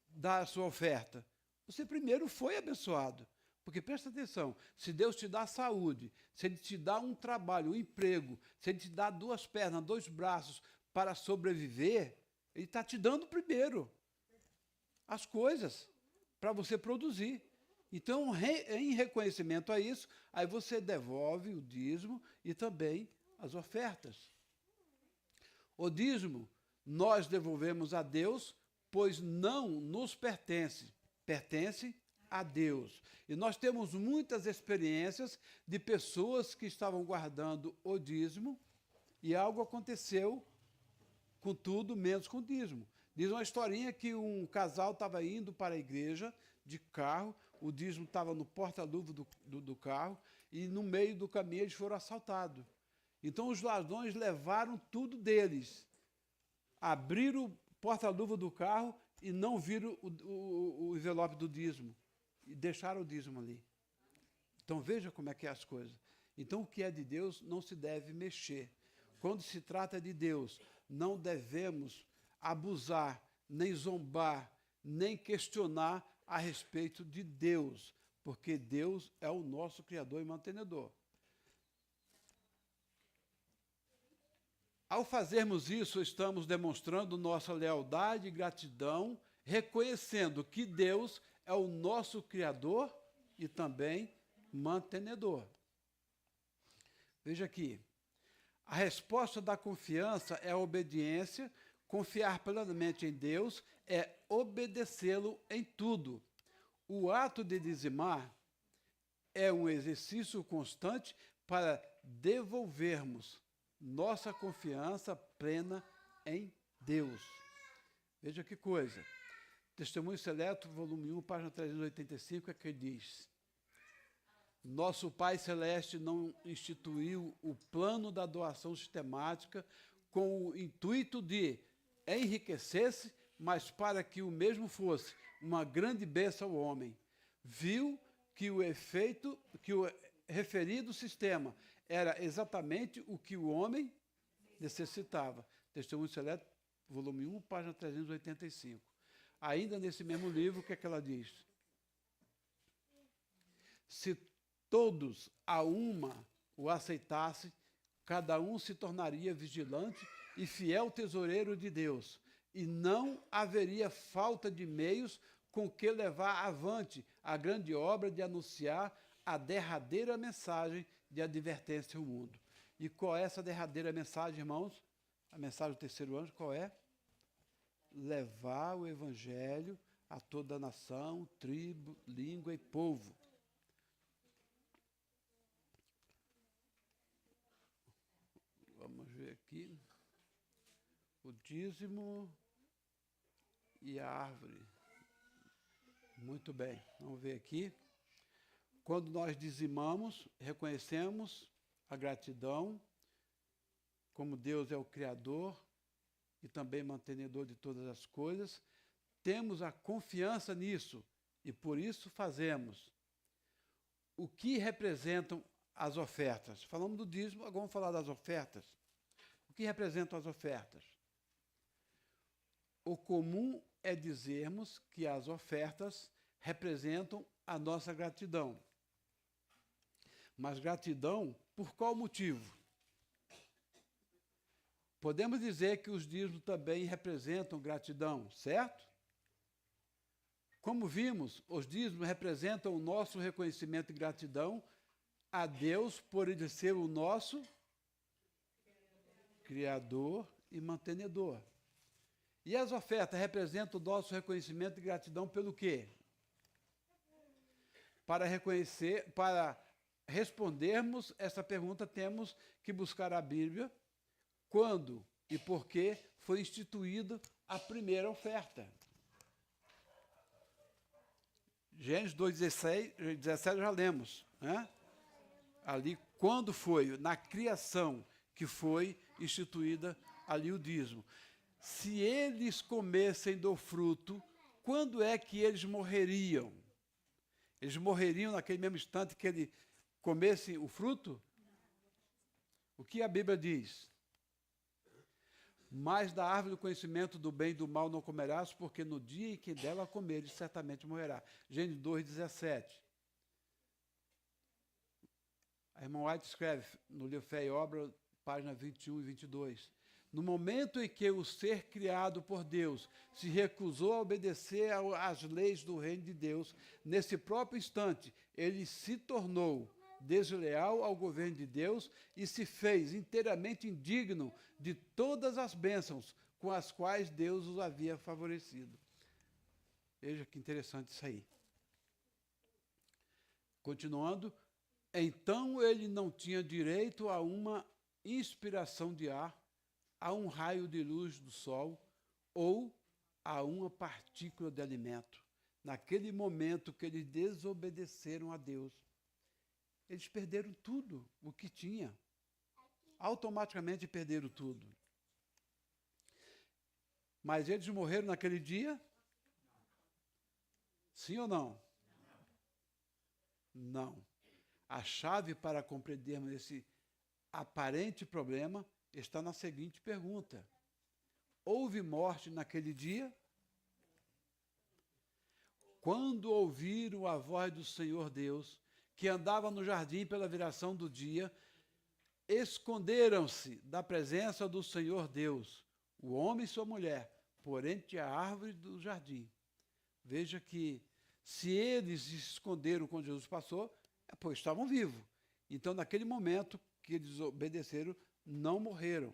dar a sua oferta? Você primeiro foi abençoado. Porque presta atenção, se Deus te dá saúde, se Ele te dá um trabalho, um emprego, se Ele te dá 2 pernas, 2 braços para sobreviver, Ele está te dando primeiro as coisas para você produzir. Então, em reconhecimento a isso, aí você devolve o dízimo e também as ofertas. O dízimo nós devolvemos a Deus, pois não nos pertence, pertence a Deus. E nós temos muitas experiências de pessoas que estavam guardando o dízimo e algo aconteceu com tudo, menos com o dízimo. Diz uma historinha que um casal estava indo para a igreja de carro, o dízimo estava no porta-luva do carro e no meio do caminho eles foram assaltados. Então os ladrões levaram tudo deles, abriram o porta-luva do carro e não viram o envelope do dízimo. E deixaram o dízimo ali. Então veja como é que é as coisas. Então o que é de Deus não se deve mexer. Quando se trata de Deus, não devemos abusar, nem zombar, nem questionar a respeito de Deus, porque Deus é o nosso Criador e mantenedor. Ao fazermos isso, estamos demonstrando nossa lealdade e gratidão, reconhecendo que Deus é o nosso Criador e também mantenedor. Veja aqui, a resposta da confiança é a obediência, confiar plenamente em Deus é obedecê-lo em tudo. O ato de dizimar é um exercício constante para devolvermos nossa confiança plena em Deus. Veja que coisa. Testemunho Seleto, volume 1, página 385, é que diz: nosso Pai Celeste não instituiu o plano da doação sistemática com o intuito de enriquecer-se, mas para que o mesmo fosse uma grande bênção ao homem. Viu que o referido sistema era exatamente o que o homem necessitava. Testemunho Seleto, volume 1, página 385. Ainda nesse mesmo livro, o que é que ela diz? Se todos a uma o aceitassem, cada um se tornaria vigilante e fiel tesoureiro de Deus, e não haveria falta de meios com que levar avante a grande obra de anunciar a derradeira mensagem de advertência ao mundo. E qual é essa derradeira mensagem, irmãos? A mensagem do terceiro anjo, qual é? Levar o evangelho a toda nação, tribo, língua e povo. Vamos ver aqui. O dízimo e a árvore. Muito bem, vamos ver aqui. Quando nós dizimamos, reconhecemos a gratidão, como Deus é o Criador e também mantenedor de todas as coisas, temos a confiança nisso e por isso fazemos. O que representam as ofertas? Falamos do dízimo, agora vamos falar das ofertas. O que representam as ofertas? O comum é dizermos que as ofertas representam a nossa gratidão. Mas gratidão por qual motivo? Podemos dizer que os dízimos também representam gratidão, certo? Como vimos, os dízimos representam o nosso reconhecimento e gratidão a Deus por Ele ser o nosso Criador e mantenedor. E as ofertas representam o nosso reconhecimento e gratidão pelo quê? Para respondermos essa pergunta, temos que buscar a Bíblia quando e por que foi instituída a primeira oferta. Gênesis 2,17 já lemos, né? Ali, quando foi? Na criação que foi instituída ali o dízimo. Se eles comessem do fruto, quando é que eles morreriam? Eles morreriam naquele mesmo instante que eles comessem o fruto? O que a Bíblia diz? Mas da árvore do conhecimento do bem e do mal não comerás, porque no dia em que dela comeres, certamente morrerá. Gênesis 2,17. A irmã White escreve no livro Fé e Obra, página 21 e 22. No momento em que o ser criado por Deus se recusou a obedecer às leis do reino de Deus, nesse próprio instante, ele se tornou desleal ao governo de Deus e se fez inteiramente indigno de todas as bênçãos com as quais Deus os havia favorecido. Veja que interessante isso aí. Continuando, então ele não tinha direito a uma inspiração de ar, a um raio de luz do sol ou a uma partícula de alimento. Naquele momento que eles desobedeceram a Deus, eles perderam tudo o que tinha. Automaticamente perderam tudo. Mas eles morreram naquele dia? Sim ou não? Não. A chave para compreendermos esse aparente problema está na seguinte pergunta: houve morte naquele dia? Quando ouviram a voz do Senhor Deus, que andava no jardim pela viração do dia, esconderam-se da presença do Senhor Deus, o homem e sua mulher, por entre a árvore do jardim. Veja que se eles se esconderam quando Jesus passou, pois estavam vivos. Então, naquele momento que eles obedeceram, não morreram,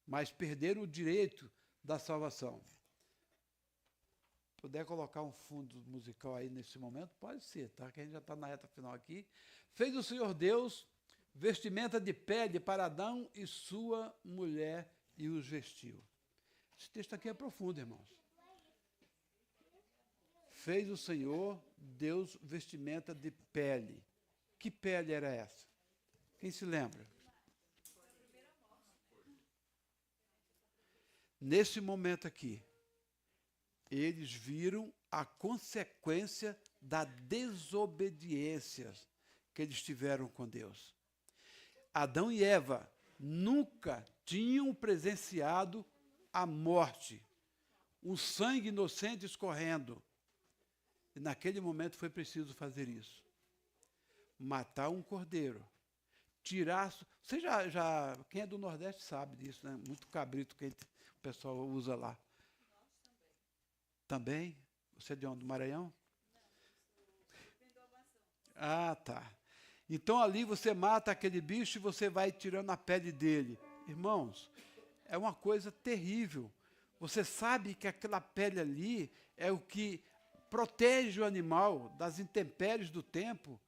mas perderam o direito da salvação. Puder colocar um fundo musical aí nesse momento? Pode ser, tá? Que a gente já está na reta final aqui. Fez o Senhor Deus vestimenta de pele para Adão e sua mulher e os vestiu. Esse texto aqui é profundo, irmãos. Fez o Senhor Deus vestimenta de pele. Que pele era essa? Quem se lembra? Nesse momento aqui, eles viram a consequência da desobediência que eles tiveram com Deus. Adão e Eva nunca tinham presenciado a morte, o sangue inocente escorrendo. E naquele momento foi preciso fazer isso. Matar um cordeiro, tirar... Você quem é do Nordeste sabe disso, né? Muito cabrito que o pessoal usa lá. Também? Você é de onde? Do Maranhão? Ah, tá. Então ali você mata aquele bicho e você vai tirando a pele dele. Irmãos, é uma coisa terrível. Você sabe que aquela pele ali é o que protege o animal das intempéries do tempo,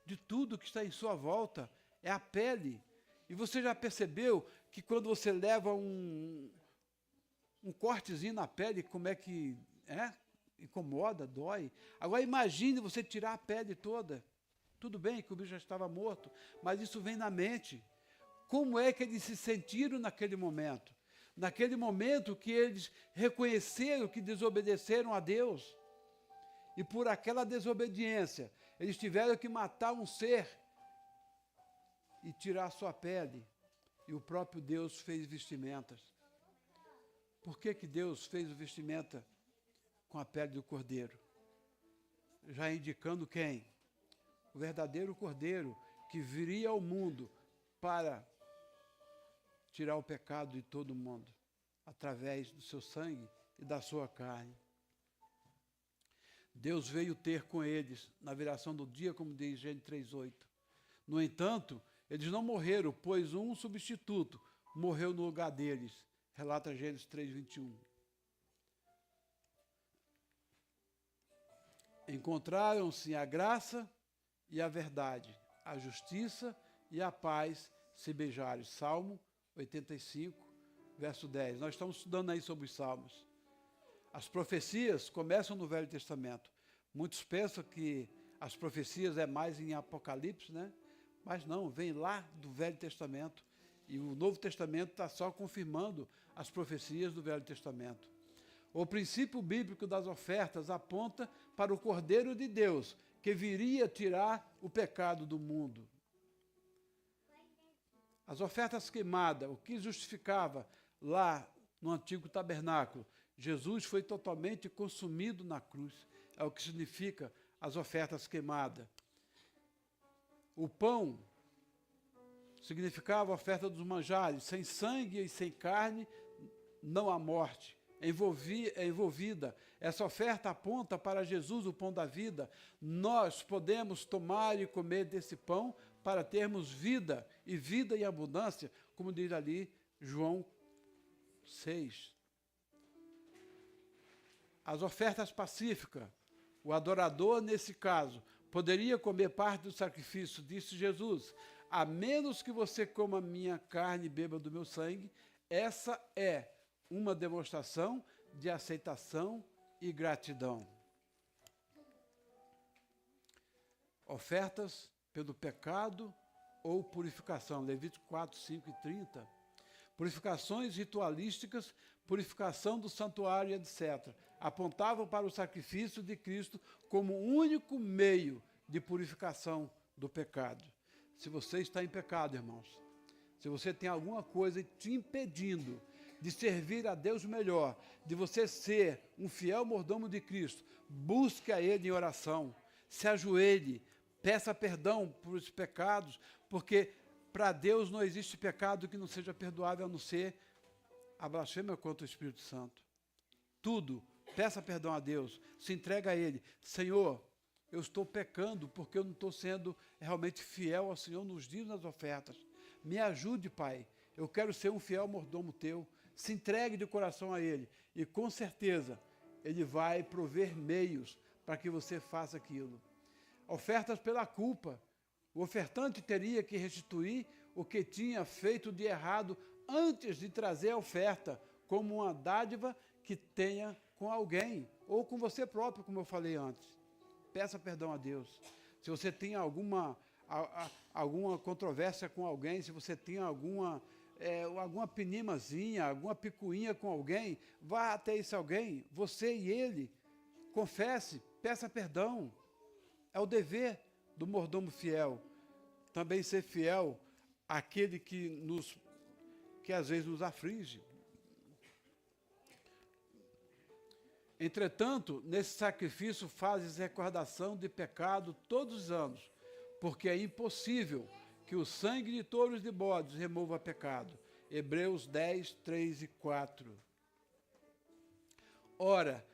de tudo que está em sua volta, é a pele. E você já percebeu que quando você leva um cortezinho na pele, como é que é? Incomoda, dói. Agora imagine você tirar a pele toda. Tudo bem que o bicho já estava morto, mas isso vem na mente. Como é que eles se sentiram naquele momento? Naquele momento que eles reconheceram que desobedeceram a Deus. E por aquela desobediência, eles tiveram que matar um ser e tirar sua pele. E o próprio Deus fez vestimentas. Por que Deus fez o vestimenta com a pele do cordeiro? Já indicando quem? O verdadeiro cordeiro que viria ao mundo para tirar o pecado de todo mundo, através do seu sangue e da sua carne. Deus veio ter com eles na viração do dia, como diz Gênesis 3:8. No entanto, eles não morreram, pois um substituto morreu no lugar deles, relata Gênesis 3:21. Encontraram-se a graça e a verdade, a justiça e a paz se beijaram. Salmo 85, verso 10. Nós estamos estudando aí sobre os Salmos. As profecias começam no Velho Testamento. Muitos pensam que as profecias é mais em Apocalipse, né? Mas não, vem lá do Velho Testamento. E o Novo Testamento está só confirmando as profecias do Velho Testamento. O princípio bíblico das ofertas aponta para o Cordeiro de Deus, que viria tirar o pecado do mundo. As ofertas queimadas, o que justificava lá no antigo tabernáculo? Jesus foi totalmente consumido na cruz. É o que significa as ofertas queimadas. O pão significava a oferta dos manjares. Sem sangue e sem carne não há morte. Envolvida. Essa oferta aponta para Jesus, o pão da vida. Nós podemos tomar e comer desse pão para termos vida, e vida em abundância, como diz ali João 6. As ofertas pacíficas. O adorador, nesse caso, poderia comer parte do sacrifício, disse Jesus, a menos que você coma minha carne e beba do meu sangue. Essa é uma demonstração de aceitação e gratidão. Ofertas pelo pecado ou purificação. Levítico 4, 5 e 30. Purificações ritualísticas, purificação do santuário, etc. Apontavam para o sacrifício de Cristo como o único meio de purificação do pecado. Se você está em pecado, irmãos, se você tem alguma coisa te impedindo de servir a Deus melhor, de você ser um fiel mordomo de Cristo, busque a Ele em oração, se ajoelhe, peça perdão por os pecados, porque para Deus não existe pecado que não seja perdoável, a não ser a blasfêmia contra o Espírito Santo. Tudo, peça perdão a Deus, se entrega a Ele. Senhor, eu estou pecando porque eu não estou sendo realmente fiel ao Senhor nos dias das ofertas. Me ajude, Pai, eu quero ser um fiel mordomo Teu. Se entregue de coração a Ele e com certeza Ele vai prover meios para que você faça aquilo. Ofertas pela culpa. O ofertante teria que restituir o que tinha feito de errado antes de trazer a oferta, como uma dádiva que tenha com alguém, ou com você próprio, como eu falei antes. Peça perdão a Deus. Se você tem alguma controvérsia com alguém, se você tem alguma penimazinha, alguma picuinha com alguém, vá até esse alguém, você e ele, confesse, peça perdão. É o dever do mordomo fiel. Também ser fiel àquele que às vezes nos aflige. Entretanto, nesse sacrifício fazes recordação de pecado todos os anos, porque é impossível que o sangue de touros e de bodes remova pecado. Hebreus 10, 3 e 4. Ora,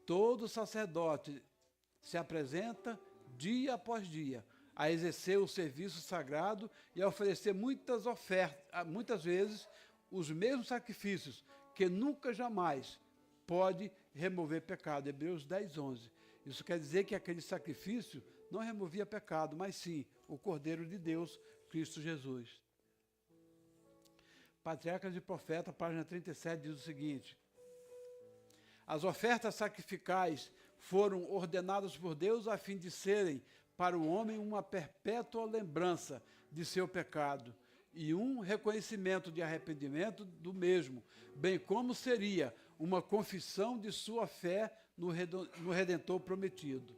todo sacerdote se apresenta dia após dia a exercer o serviço sagrado e a oferecer muitas vezes os mesmos sacrifícios, que nunca jamais pode remover pecado. Hebreus 10, 11. Isso quer dizer que aquele sacrifício não removia pecado, mas sim o Cordeiro de Deus, Cristo Jesus. Patriarcas e Profetas, página 37, diz o seguinte: as ofertas sacrificais foram ordenadas por Deus a fim de serem para o homem uma perpétua lembrança de seu pecado e um reconhecimento de arrependimento do mesmo, bem como seria uma confissão de sua fé no Redentor prometido.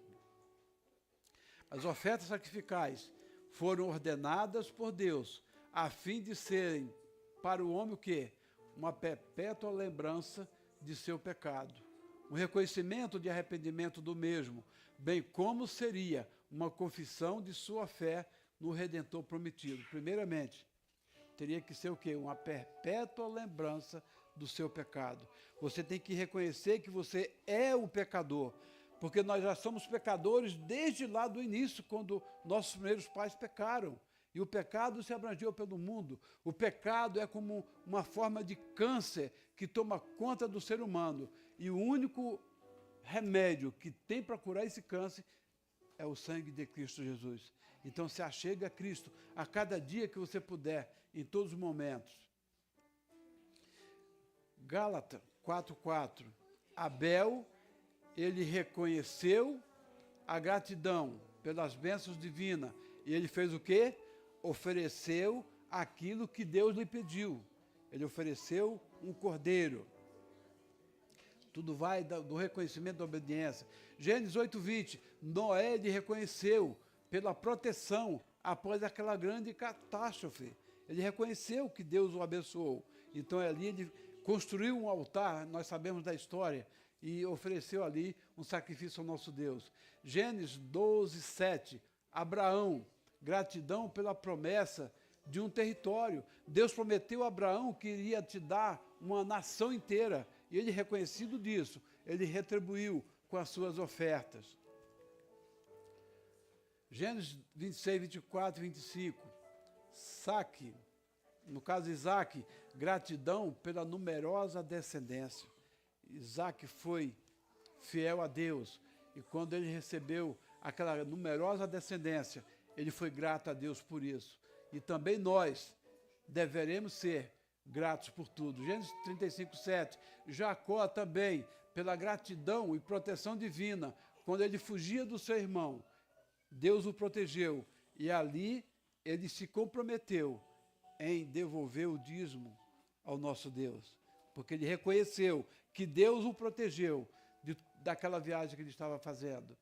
As ofertas sacrificais foram ordenadas por Deus a fim de serem para o homem o quê? Uma perpétua lembrança de seu pecado, um reconhecimento de arrependimento do mesmo, bem como seria uma confissão de sua fé no Redentor prometido. Primeiramente, teria que ser o quê? Uma perpétua lembrança do seu pecado. Você tem que reconhecer que você é o pecador, porque nós já somos pecadores desde lá do início, quando nossos primeiros pais pecaram. E o pecado se abrangeu pelo mundo. O pecado é como uma forma de câncer que toma conta do ser humano. E o único remédio que tem para curar esse câncer é o sangue de Cristo Jesus. Então se achegue a Cristo a cada dia que você puder, em todos os momentos. Gálatas 4:4. Abel, ele reconheceu a gratidão pelas bênçãos divinas. E ele fez o quê? Ofereceu aquilo que Deus lhe pediu. Ele ofereceu um cordeiro. Tudo vai do reconhecimento da obediência. Gênesis 8:20. Noé ele reconheceu pela proteção após aquela grande catástrofe. Ele reconheceu que Deus o abençoou. Então ali ele construiu um altar, nós sabemos da história, e ofereceu ali um sacrifício ao nosso Deus. Gênesis 12:7. Abraão, gratidão pela promessa de um território. Deus prometeu a Abraão que iria te dar uma nação inteira. E ele, reconhecido disso, ele retribuiu com as suas ofertas. Gênesis 26, 24 e 25. Saque, no caso Isaac, gratidão pela numerosa descendência. Isaac foi fiel a Deus. E quando ele recebeu aquela numerosa descendência, ele foi grato a Deus por isso. E também nós deveremos ser gratos por tudo. Gênesis 35, 7. Jacó também, pela gratidão e proteção divina, quando ele fugia do seu irmão, Deus o protegeu. E ali ele se comprometeu em devolver o dízimo ao nosso Deus. Porque ele reconheceu que Deus o protegeu daquela viagem que ele estava fazendo.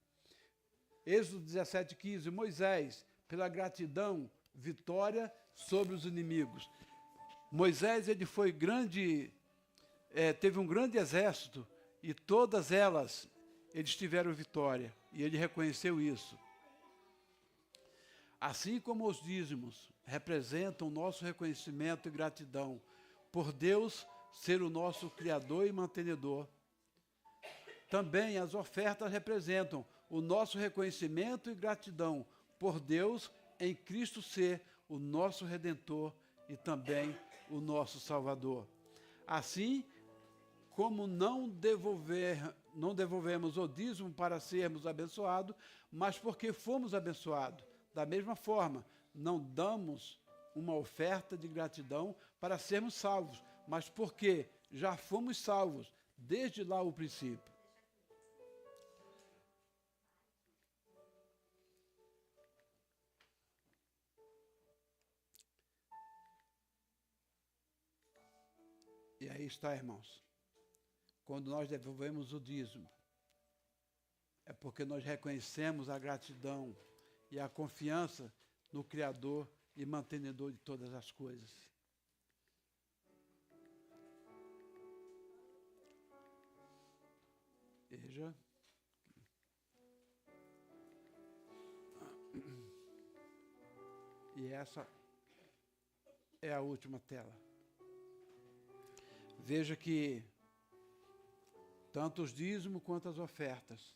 Êxodo 17, 15. Moisés, pela gratidão, vitória sobre os inimigos. Moisés, ele foi grande, teve um grande exército e todas elas, eles tiveram vitória e ele reconheceu isso. Assim como os dízimos representam nosso reconhecimento e gratidão por Deus ser o nosso Criador e mantenedor, também as ofertas representam o nosso reconhecimento e gratidão por Deus em Cristo ser o nosso Redentor e também o nosso Salvador. Assim, como não devolvemos o dízimo para sermos abençoados, mas porque fomos abençoados. Da mesma forma, não damos uma oferta de gratidão para sermos salvos, mas porque já fomos salvos desde lá o princípio. E aí está, irmãos. Quando nós devolvemos o dízimo, é porque nós reconhecemos a gratidão e a confiança no Criador e mantenedor de todas as coisas. Veja. E essa é a última tela. Veja que tanto os dízimos quanto as ofertas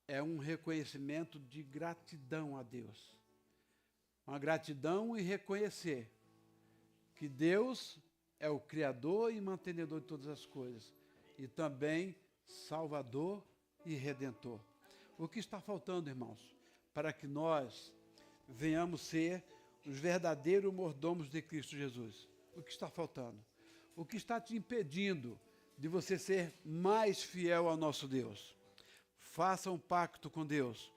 é um reconhecimento de gratidão a Deus. Uma gratidão e reconhecer que Deus é o Criador e mantenedor de todas as coisas e também Salvador e Redentor. O que está faltando, irmãos, para que nós venhamos ser os verdadeiros mordomos de Cristo Jesus? O que está faltando? O que está te impedindo de você ser mais fiel ao nosso Deus? Faça um pacto com Deus.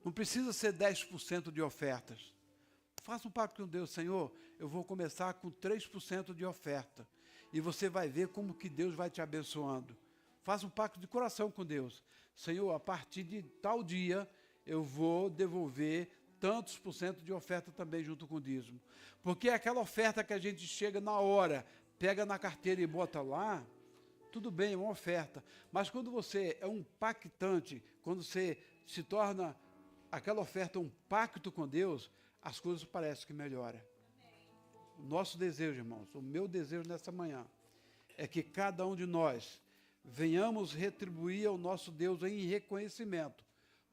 Não precisa ser 10% de ofertas. Faça um pacto com Deus. Senhor, eu vou começar com 3% de oferta. E você vai ver como que Deus vai te abençoando. Faça um pacto de coração com Deus. Senhor, a partir de tal dia, eu vou devolver tantos por cento de oferta também junto com o dízimo. Porque é aquela oferta que a gente chega na hora, pega na carteira e bota lá, tudo bem, é uma oferta. Mas quando você é um pactante, quando você se torna aquela oferta um pacto com Deus, as coisas parecem que melhoram. O nosso desejo, irmãos, o meu desejo nessa manhã, é que cada um de nós venhamos retribuir ao nosso Deus em reconhecimento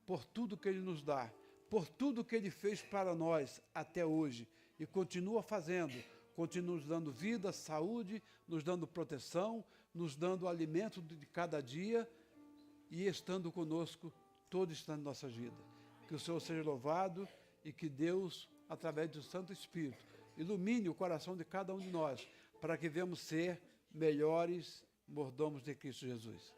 por tudo que Ele nos dá, por tudo que Ele fez para nós até hoje e continua fazendo, continua nos dando vida, saúde, nos dando proteção, nos dando alimento de cada dia e estando conosco todo instante da nossa vida. Que o Senhor seja louvado e que Deus, através do Santo Espírito, ilumine o coração de cada um de nós para que venhamos ser melhores mordomos de Cristo Jesus.